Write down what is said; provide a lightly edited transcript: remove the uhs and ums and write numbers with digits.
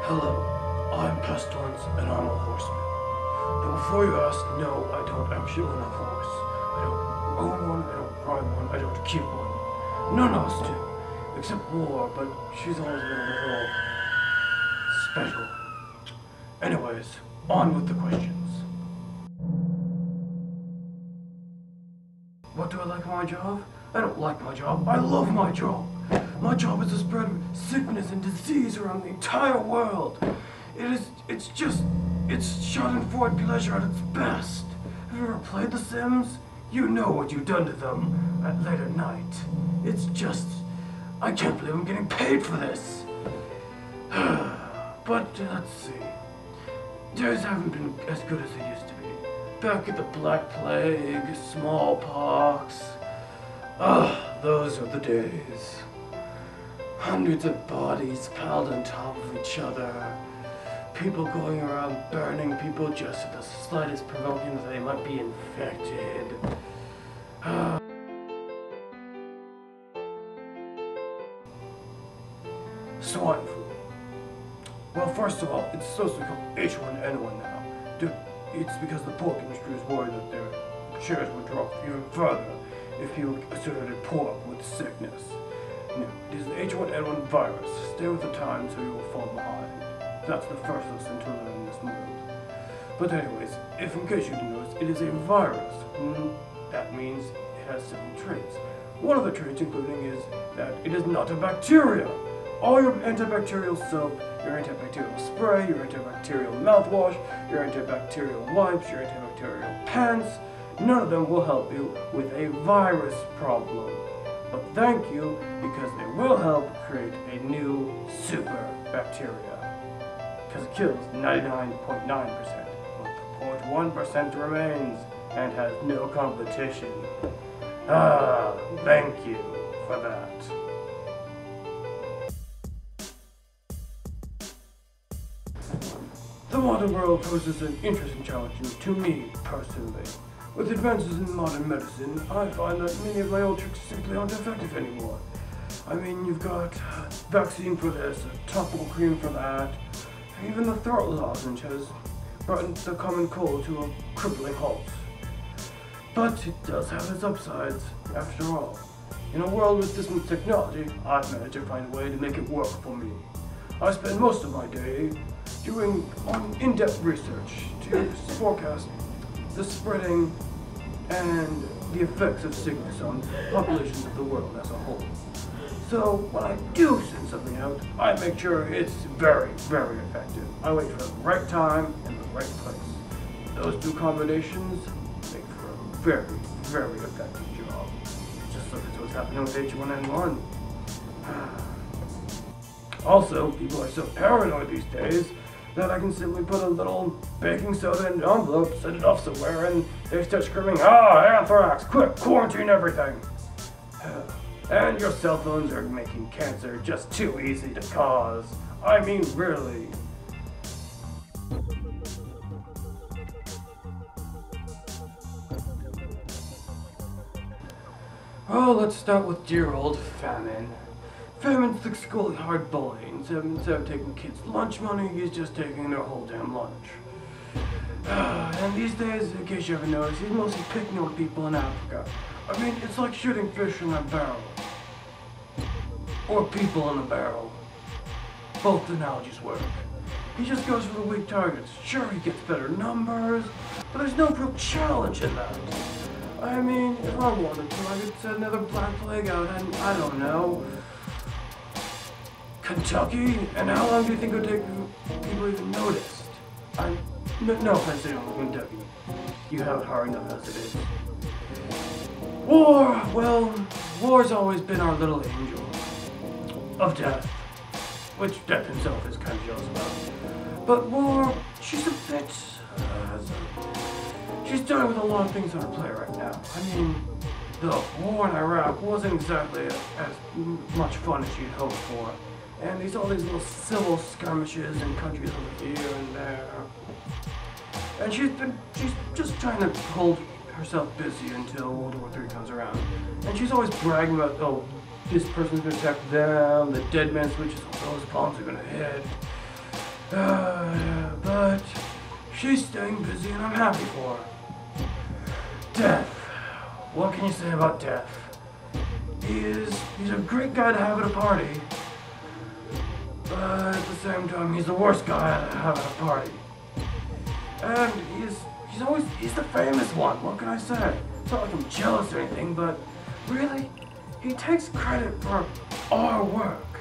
Hello, I'm Pestilence and I'm a horseman. But before you ask, no, I don't actually own a horse. I don't own one, I don't ride one, I don't keep one. None of us do. Except War, but she's always been a little special. Anyways, on with the questions. What do I like about my job? I don't like my job. I love my job. My job is to spread sickness and disease around the entire world. It's schadenfreude pleasure at its best. Have you ever played The Sims? You know what you've done to them at late at night. It's just, I can't believe I'm getting paid for this. But let's see. Days haven't been as good as they used to be. Back at the Black Plague, smallpox. Those are the days. Hundreds of bodies piled on top of each other. People going around burning people just at the slightest provoking that they might be infected. Swine flu. Well, first of all, it's supposed to be called H1N1 now. It's because the pork industry is worried that their shares would drop even further if people associated pork with sickness. No, it is the H1N1 virus. Stay with the times or you will fall behind. That's the first lesson to learn in this world. But anyways, if in case you didn't notice, it is a virus. That means it has several traits. One of the traits including is that it is not a bacteria. All your antibacterial soap, your antibacterial spray, your antibacterial mouthwash, your antibacterial wipes, your antibacterial pants, none of them will help you with a virus problem. But thank you, because they will help create a new super bacteria. Because it kills 99.9%, but 0.1% remains and has no competition. Thank you for that. The modern world poses an interesting challenge to me personally. With advances in modern medicine, I find that many of my old tricks simply aren't effective anymore. I mean, you've got a vaccine for this, a topical cream for that, and even the throat lozenge has brought the common cold to a crippling halt. But it does have its upsides, after all. In a world with this much technology, I've managed to find a way to make it work for me. I spend most of my day doing in-depth research to forecast the spreading and the effects of sickness on populations of the world as a whole. So when I do send something out, I make sure it's very, very effective. I wait for the right time and the right place. Those two combinations make for a very, very effective job. Just look at what's happening with H1N1. Also, people are so paranoid these days that I can simply put a little baking soda in an envelope, set it off somewhere, and they start screaming, anthrax, quick, quarantine everything. And your cell phones are making cancer just too easy to cause. I mean, really. Well, let's start with dear old famine. Famine's the school hard bullying, so instead of taking kids' lunch money, he's just taking their whole damn lunch. And these days, in case you haven't noticed, he's mostly picking on people in Africa. I mean, it's like shooting fish in a barrel. Or people in a barrel. Both analogies work. He just goes for the weak targets. Sure, he gets better numbers, but there's no real challenge in that. I mean, if I wanted to, I could set another Black Plague out and, I don't know, Kentucky? And how long do you think it would take people even noticed? No offense to Kentucky. You have it hard enough as it is. War! Well, war's always been our little angel of death. Which death himself is kind of jealous about. But war, she's a bit... she's dealing with a lot of things on her plate right now. I mean, the war in Iraq wasn't exactly as much fun as she'd hoped for. And there's all these little civil skirmishes in countries over here and there. And she's just trying to hold herself busy until World War III comes around. And she's always bragging about, oh, this person's gonna attack them, the dead man switches, those bombs are gonna hit. But she's staying busy and I'm happy for her. Death. What can you say about Death? He's a great guy to have at a party. But at the same time, he's the worst guy to have at a party. And he's the famous one, what can I say? It's not like I'm jealous or anything, but really, he takes credit for our work.